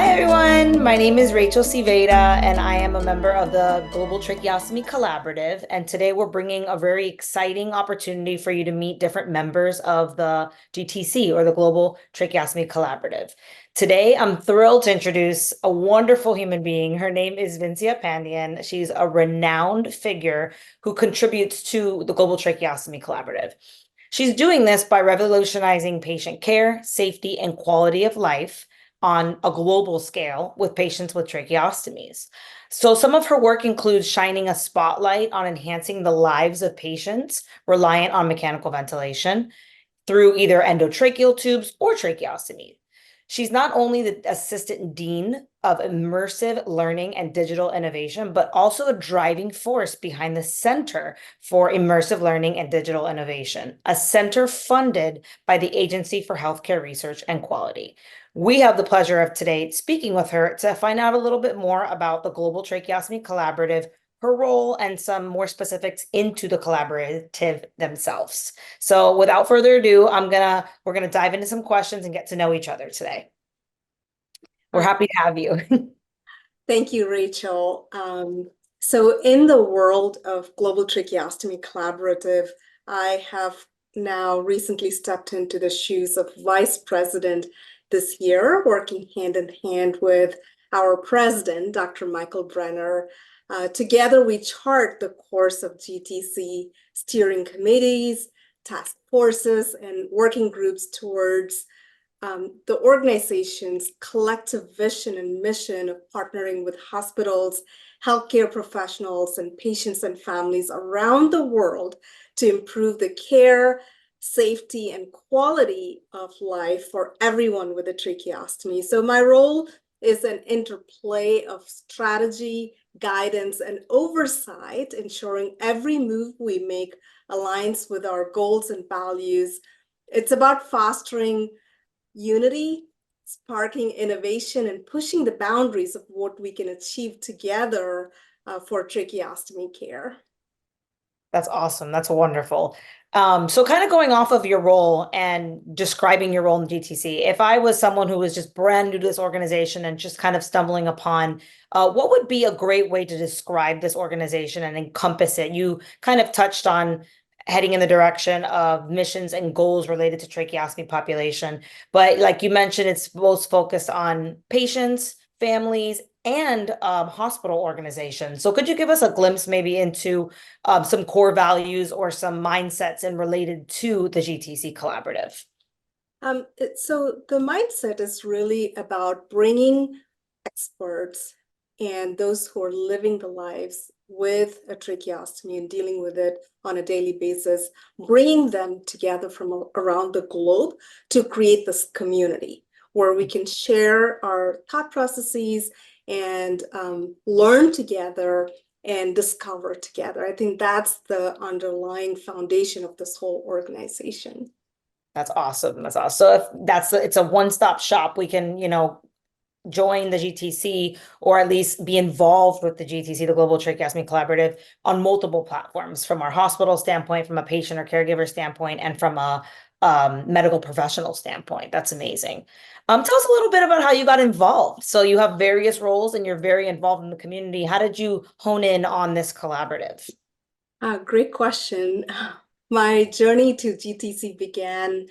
everyone, my name is Rachel Civeda, and I am a member of the Global Tracheostomy Collaborative. And today we're bringing a very exciting opportunity for you to meet different members of the GTC, or the Global Tracheostomy Collaborative. Today, I'm thrilled to introduce a wonderful human being. Her name is Vinciya Pandian. She's a renowned figure who contributes to the Global Tracheostomy Collaborative. She's doing this by revolutionizing patient care, safety, and quality of life on a global scale with patients with tracheostomies. So some of her work includes shining a spotlight on enhancing the lives of patients reliant on mechanical ventilation through either endotracheal tubes or tracheostomy. She's not only the assistant dean of immersive learning and digital innovation, but also a driving force behind the Center for Immersive Learning and Digital Innovation, a center funded by the Agency for Healthcare Research and Quality. We have the pleasure of today speaking with her to find out a little bit more about the Global Tracheostomy Collaborative, her role, and some more specifics into the collaborative themselves. So without further ado, we're gonna dive into some questions and get to know each other today. We're happy to have you. Thank you, Rachel. So in the world of Global Tracheostomy Collaborative, I have now recently stepped into the shoes of Vice President this year, working hand in hand with our president, Dr. Michael Brenner. Together, we chart the course of GTC steering committees, task forces, and working groups towards the organization's collective vision and mission of partnering with hospitals, healthcare professionals, and patients and families around the world to improve the care, safety, and quality of life for everyone with a tracheostomy. So my role is an interplay of strategy, guidance, and oversight, ensuring every move we make aligns with our goals and values. It's about fostering unity, sparking innovation, and pushing the boundaries of what we can achieve together for tracheostomy care. That's awesome. That's wonderful. So kind of going off of your role and describing your role in GTC, if I was someone who was just brand new to this organization and just kind of stumbling upon, what would be a great way to describe this organization and encompass it? You kind of touched on heading in the direction of missions and goals related to tracheostomy population, but like you mentioned, it's most focused on patients, families, and hospital organizations. So could you give us a glimpse maybe into some core values or some mindsets and related to the GTC collaborative? So the mindset is really about bringing experts and those who are living the lives with a tracheostomy and dealing with it on a daily basis, bringing them together from around the globe to create this community where we can share our thought processes and learn together and discover together. I think that's the underlying foundation of this whole organization. That's awesome. That's awesome. So if it's a one-stop shop, we can, join the GTC or at least be involved with the GTC, the Global Tracheostomy Collaborative, on multiple platforms from our hospital standpoint, from a patient or caregiver standpoint, and from a medical professional standpoint. That's amazing. Tell us a little bit about how you got involved. So you have various roles and you're very involved in the community. How did you hone in on this collaborative? Great question. My journey to GTC began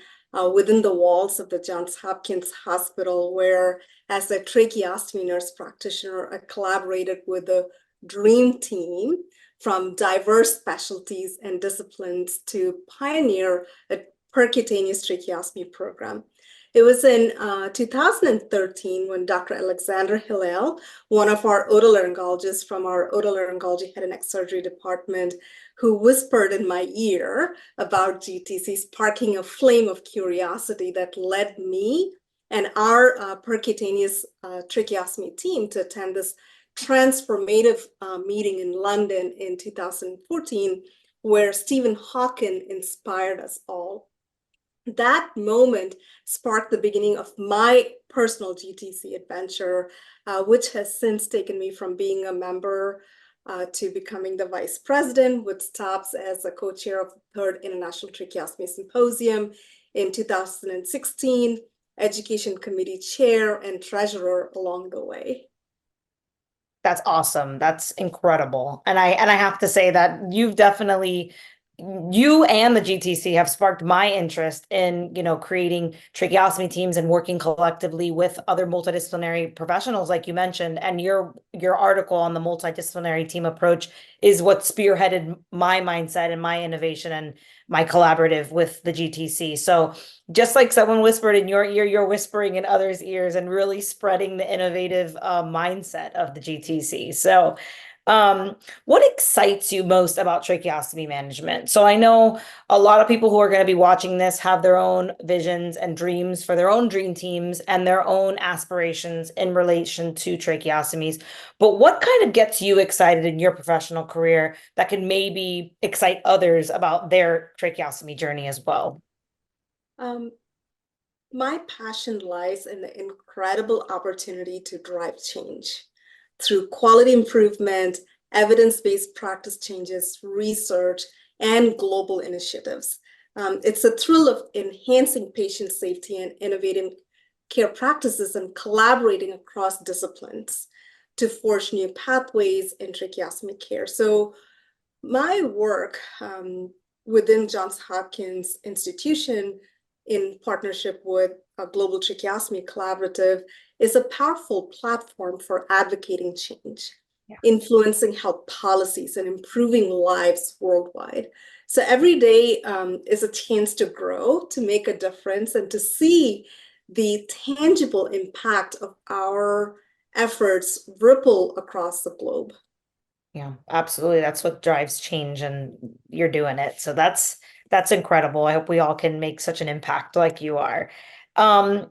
within the walls of the Johns Hopkins Hospital, where as a tracheostomy nurse practitioner, I collaborated with a dream team from diverse specialties and disciplines to pioneer a percutaneous tracheostomy program. It was in 2013 when Dr. Alexander Hillel, one of our otolaryngologists from our otolaryngology head and neck surgery department, who whispered in my ear about GTC, sparking a flame of curiosity that led me and our percutaneous tracheostomy team to attend this transformative meeting in London in 2014, where Stephen Hawking inspired us all. That moment sparked the beginning of my personal GTC adventure, which has since taken me from being a member to becoming the vice president, with stops as a co-chair of the Third International Tracheostomy Symposium in 2016, education committee chair and treasurer along the way. That's awesome. That's incredible. And I have to say that you and the GTC have sparked my interest in, creating tracheostomy teams and working collectively with other multidisciplinary professionals, like you mentioned. And your article on the multidisciplinary team approach is what spearheaded my mindset and my innovation and my collaborative with the GTC. So just like someone whispered in your ear, you're whispering in others' ears and really spreading the innovative mindset of the GTC. So, what excites you most about tracheostomy management? So I know a lot of people who are going to be watching this have their own visions and dreams for their own dream teams and their own aspirations in relation to tracheostomies. But what kind of gets you excited in your professional career that can maybe excite others about their tracheostomy journey as well? My passion lies in the incredible opportunity to drive change through quality improvement, evidence-based practice changes, research, and global initiatives. It's a thrill of enhancing patient safety and innovating care practices and collaborating across disciplines to forge new pathways in tracheostomy care. So my work within Johns Hopkins Institution in partnership with a Global Tracheostomy Collaborative is a powerful platform for advocating change, influencing health policies and improving lives worldwide. So every day is a chance to grow, to make a difference, and to see the tangible impact of our efforts ripple across the globe. Yeah, absolutely. That's what drives change, and you're doing it. So that's incredible. I hope we all can make such an impact like you are. Um,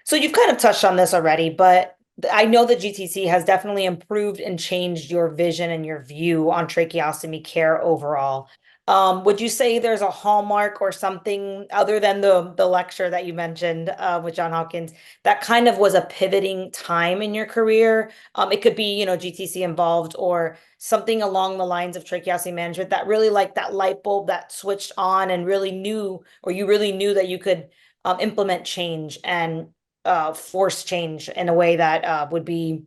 so you've kind of touched on this already, but I know the GTC has definitely improved and changed your vision and your view on tracheostomy care overall. Would you say there's a hallmark or something other than the lecture that you mentioned with John Hopkins that kind of was a pivoting time in your career? It could be, GTC involved or something along the lines of tracheostomy management that really like that light bulb that switched on and really knew, or you really knew that you could implement change and force change in a way that would be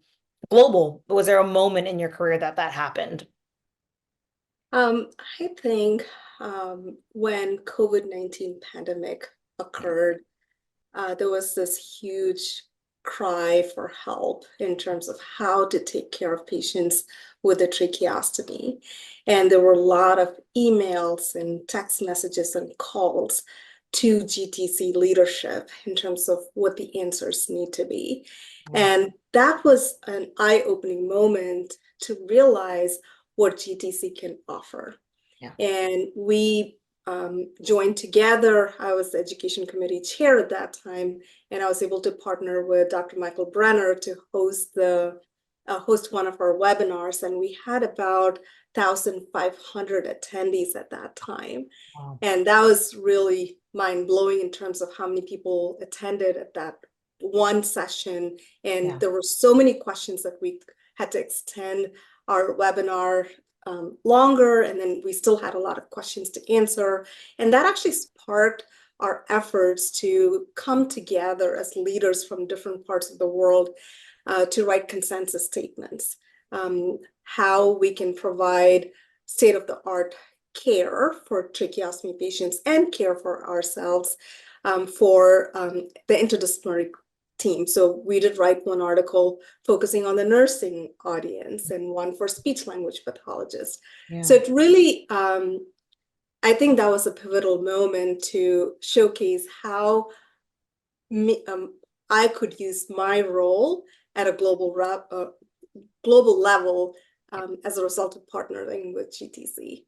global. Was there a moment in your career that happened? I think when COVID-19 pandemic occurred, there was this huge cry for help in terms of how to take care of patients with a tracheostomy. And there were a lot of emails and text messages and calls to GTC leadership in terms of what the answers need to be. And that was an eye-opening moment to realize what GTC can offer. Yeah. And we joined together. I was the education committee chair at that time, and I was able to partner with Dr. Michael Brenner to host one of our webinars, and we had about 1,500 attendees at that time. Wow. And that was really mind-blowing in terms of how many people attended at that one session. And there were so many questions that we had to extend our webinar longer, and then we still had a lot of questions to answer. And that actually sparked our efforts to come together as leaders from different parts of the world to write consensus statements, how we can provide state-of-the-art care for tracheostomy patients and care for ourselves for the interdisciplinary team. So we did write one article focusing on the nursing audience and one for speech language pathologists. Yeah. So it really, I think that was a pivotal moment to showcase how I could use my role at a global level as a result of partnering with GTC.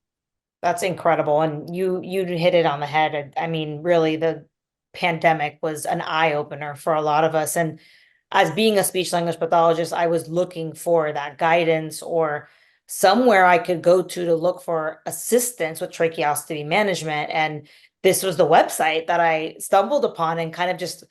That's incredible. And you hit it on the head. I mean, really, the pandemic was an eye-opener for a lot of us. And as being a speech language pathologist, I was looking for that guidance or somewhere I could go to look for assistance with tracheostomy management. And this was the website that I stumbled upon and kind of just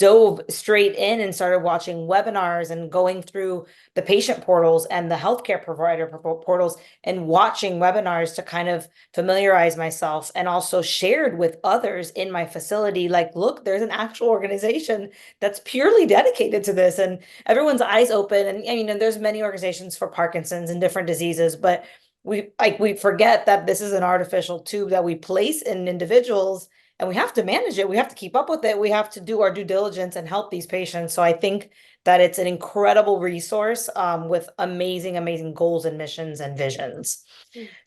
dove straight in and started watching webinars and going through the patient portals and the healthcare provider portals and watching webinars to kind of familiarize myself, and also shared with others in my facility, like, look, there's an actual organization that's purely dedicated to this, and everyone's eyes open. And there's many organizations for Parkinson's and different diseases, but we forget that this is an artificial tube that we place in individuals, and we have to manage it. We have to keep up with it. We have to do our due diligence and help these patients. So I think that it's an incredible resource, with amazing, amazing goals and missions and visions.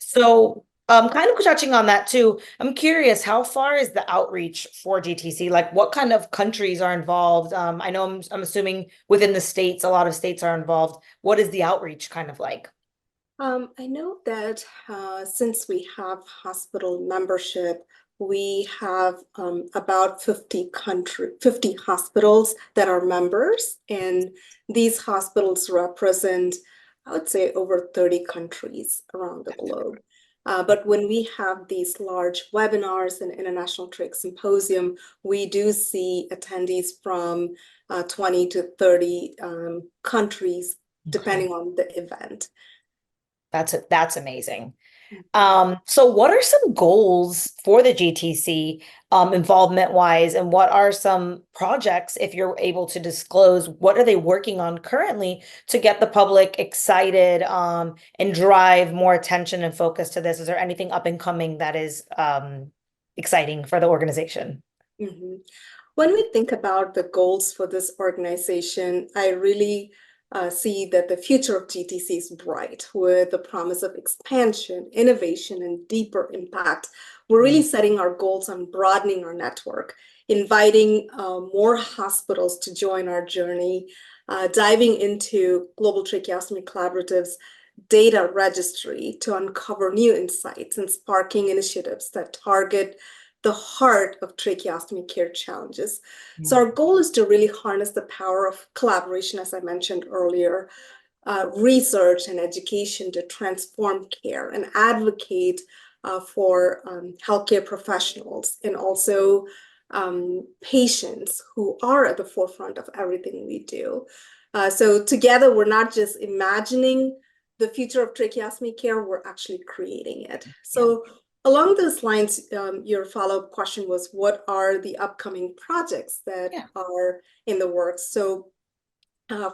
So, kind of touching on that too, I'm curious, how far is the outreach for GTC? Like, what kind of countries are involved? I know I'm assuming within the states, a lot of states are involved. What is the outreach kind of like? I know that since we have hospital membership, we have about 50 hospitals that are members, and these hospitals represent, I would say, over 30 countries around the globe. But when we have these large webinars and International Trach Symposium, we do see attendees from 20 to 30 countries, depending on the event. That's amazing. So what are some goals for the GTC, involvement wise, and what are some projects, if you're able to disclose, what are they working on currently to get the public excited, and drive more attention and focus to this? Is there anything up and coming that is exciting for the organization? Mhm. When we think about the goals for this organization, I really see that the future of GTC is bright, with the promise of expansion, innovation, and deeper impact. We're really setting our goals on broadening our network, inviting more hospitals to join our journey, diving into Global Tracheostomy Collaborative's data registry to uncover new insights, and sparking initiatives that target the heart of tracheostomy care challenges. So our goal is to really harness the power of collaboration, as I mentioned earlier, research and education to transform care, and advocate for healthcare professionals, and also patients who are at the forefront of everything we do. So together, we're not just imagining the future of tracheostomy care, we're actually creating it. So along those lines, your follow-up question was, what are the upcoming projects that are in the works? So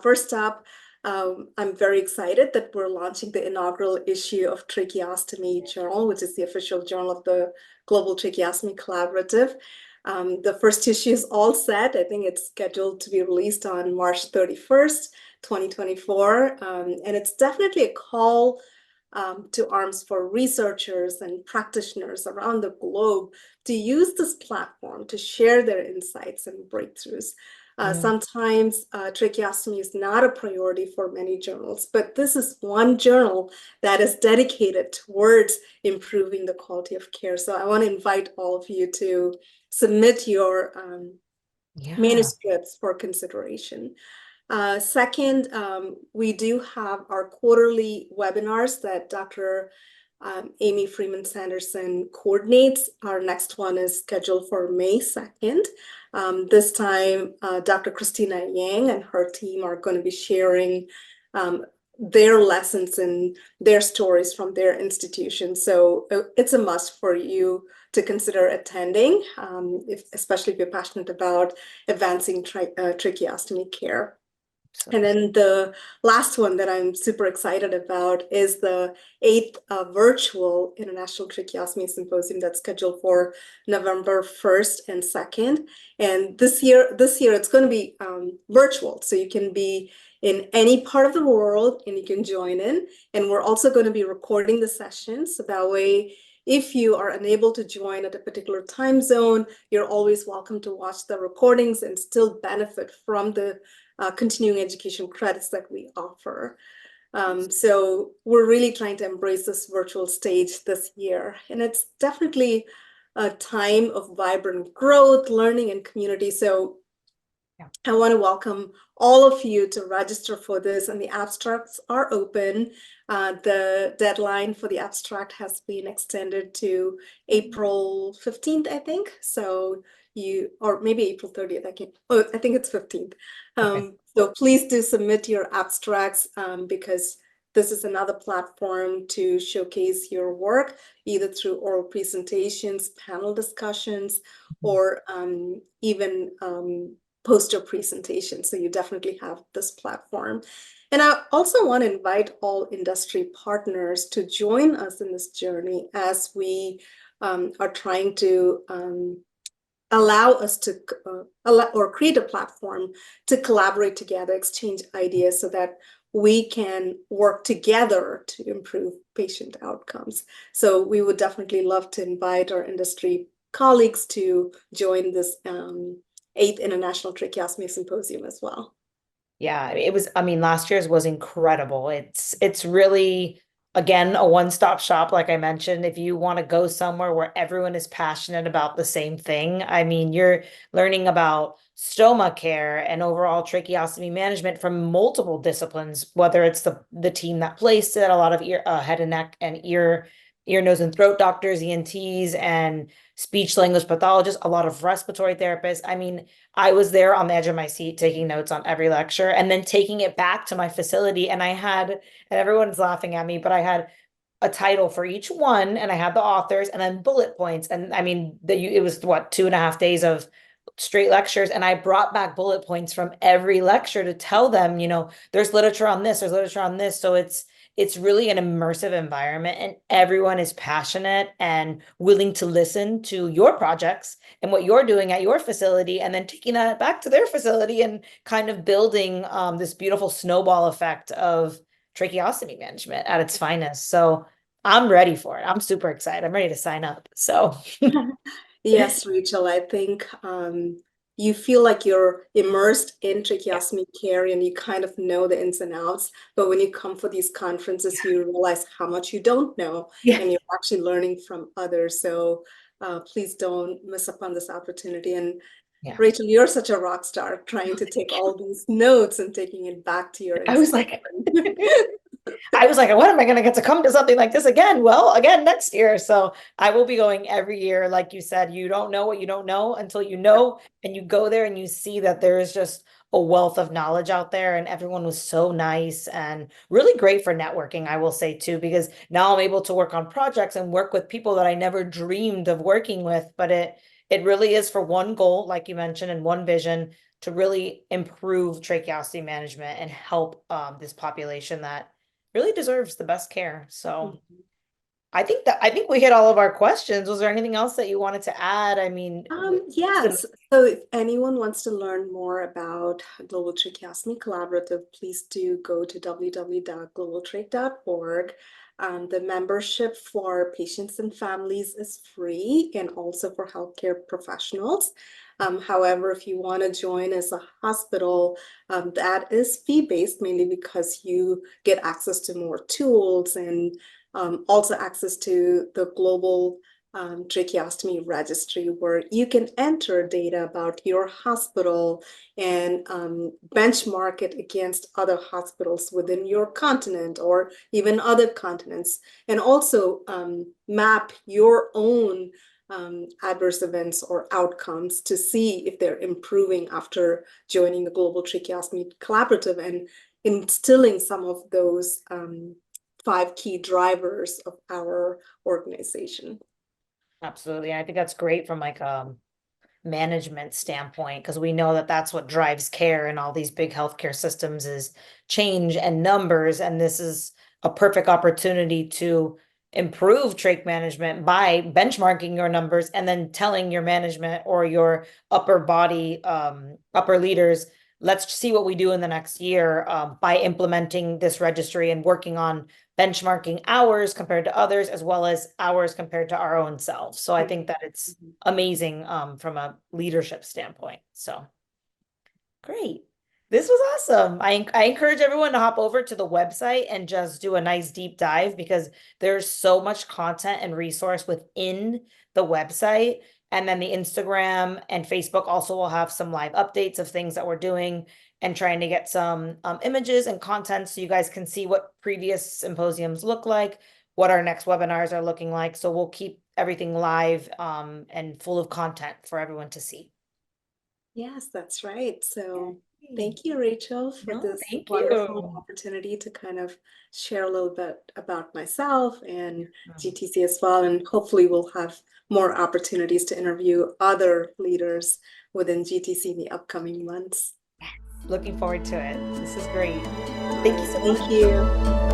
first up, I'm very excited that we're launching the inaugural issue of Tracheostomy Journal, which is the official journal of the Global Tracheostomy Collaborative. The first issue is all set. I think it's scheduled to be released on March 31st, 2024. And it's definitely a call to arms for researchers and practitioners around the globe to use this platform to share their insights and breakthroughs. Sometimes tracheostomy is not a priority for many journals, but this is one journal that is dedicated towards improving the quality of care. So I want to invite all of you to submit your manuscripts for consideration. Second, we do have our quarterly webinars that Dr. Amy Freeman Sanderson coordinates. Our next one is scheduled for May 2nd. This time, Dr. Christina Yang and her team are going to be sharing their lessons and their stories from their institution. So it's a must for you to consider attending, especially if you're passionate about advancing tracheostomy care. And then the last one that I'm super excited about is the 8th virtual International Tracheostomy Symposium that's scheduled for November 1st and 2nd. And this year it's going to be virtual, so you can be in any part of the world and you can join in. And we're also going to be recording the sessions, so that way, if you are unable to join at a particular time zone, you're always welcome to watch the recordings and still benefit from the continuing education credits that we offer. So we're really trying to embrace this virtual stage this year. And it's definitely a time of vibrant growth, learning, and community. So I want to welcome all of you to register for this, and the abstracts are open. The deadline for the abstract has been extended to April 15th, I think. So or maybe April 30th, I think it's 15th. Okay. So please do submit your abstracts because this is another platform to showcase your work, either through oral presentations, panel discussions, or even poster presentations. So you definitely have this platform. And I also want to invite all industry partners to join us in this journey as we are trying to allow us to allow or create a platform to collaborate together, exchange ideas so that we can work together to improve patient outcomes. So we would definitely love to invite our industry colleagues to join this 8th International Tracheostomy Symposium as well. Yeah, it was, I mean, last year's was incredible. It's really, again, a one-stop shop, like I mentioned. If you want to go somewhere where everyone is passionate about the same thing, I mean, you're learning about stoma care and overall tracheostomy management from multiple disciplines, whether it's the team that placed it, a lot of head and neck and ear, nose, and throat doctors, ENTs, and speech language pathologists, a lot of respiratory therapists. I mean, I was there on the edge of my seat taking notes on every lecture and then taking it back to my facility. And everyone's laughing at me, but I had a title for each one and I had the authors and then bullet points. And I mean, it was what, 2.5 days of straight lectures. And I brought back bullet points from every lecture to tell them, there's literature on this, there's literature on this. So it's really an immersive environment and everyone is passionate and willing to listen to your projects and what you're doing at your facility and then taking that back to their facility and kind of building this beautiful snowball effect of tracheostomy management at its finest. So I'm ready for it. I'm super excited. I'm ready to sign up. So Yes, Rachel, I think you feel like you're immersed in yeah, tracheostomy care and you kind of know the ins and outs. But when you come for these conferences, you realize how much you don't know yeah, and you're actually learning from others. So please don't miss up on this opportunity. And yeah. Rachel, you're such a rock star trying to take all these notes and taking it back to your I was like, institution. when am I going to get to come to something like this again? Well, again, next year. So I will be going every year. Like you said, you don't know what you don't know until you know, and you go there and you see that there is just a wealth of knowledge out there. And everyone was so nice and really great for networking, I will say too, because now I'm able to work on projects and work with people that I never dreamed of working with. But it really is for one goal, like you mentioned, and one vision to really improve tracheostomy management and help this population that really deserves the best care. So I think we hit all of our questions. Was there anything else that you wanted to add? I mean, Yes. So if anyone wants to learn more about Global Tracheostomy Collaborative, please do go to www.globaltrach.org. The membership for patients and families is free and also for healthcare professionals. However, if you want to join as a hospital, that is fee-based mainly because you get access to more tools and also access to the global tracheostomy registry where you can enter data about your hospital and benchmark it against other hospitals within your continent or even other continents, and also map your own adverse events or outcomes to see if they're improving after joining the Global Tracheostomy Collaborative and instilling some of those 5 key drivers of our organization. absolutely. I think that's great from like management standpoint because we know that that's what drives care in all these big healthcare systems is change and numbers, and this is a perfect opportunity to improve trach management by benchmarking your numbers and then telling your management or your upper leaders, let's see what we do in the next year by implementing this registry and working on benchmarking ours compared to others as well as ours compared to our own selves. So I think that it's amazing from a leadership standpoint. So great. This was awesome. I encourage everyone to hop over to the website and just do a nice deep dive because there's so much content and resource within the website. And then the Instagram and Facebook also will have some live updates of things that we're doing and trying to get some images and content so you guys can see what previous symposiums look like, what our next webinars are looking like. So we'll keep everything live and full of content for everyone to see. Yes, that's right. So Yay. thank you, Rachel, for No, this thank wonderful you. opportunity to kind of share a little bit about myself and Yeah. GTC as well. And hopefully we'll have more opportunities to interview other leaders within GTC in the upcoming months. Looking forward to it. This is great. Thank you so much. Thank you.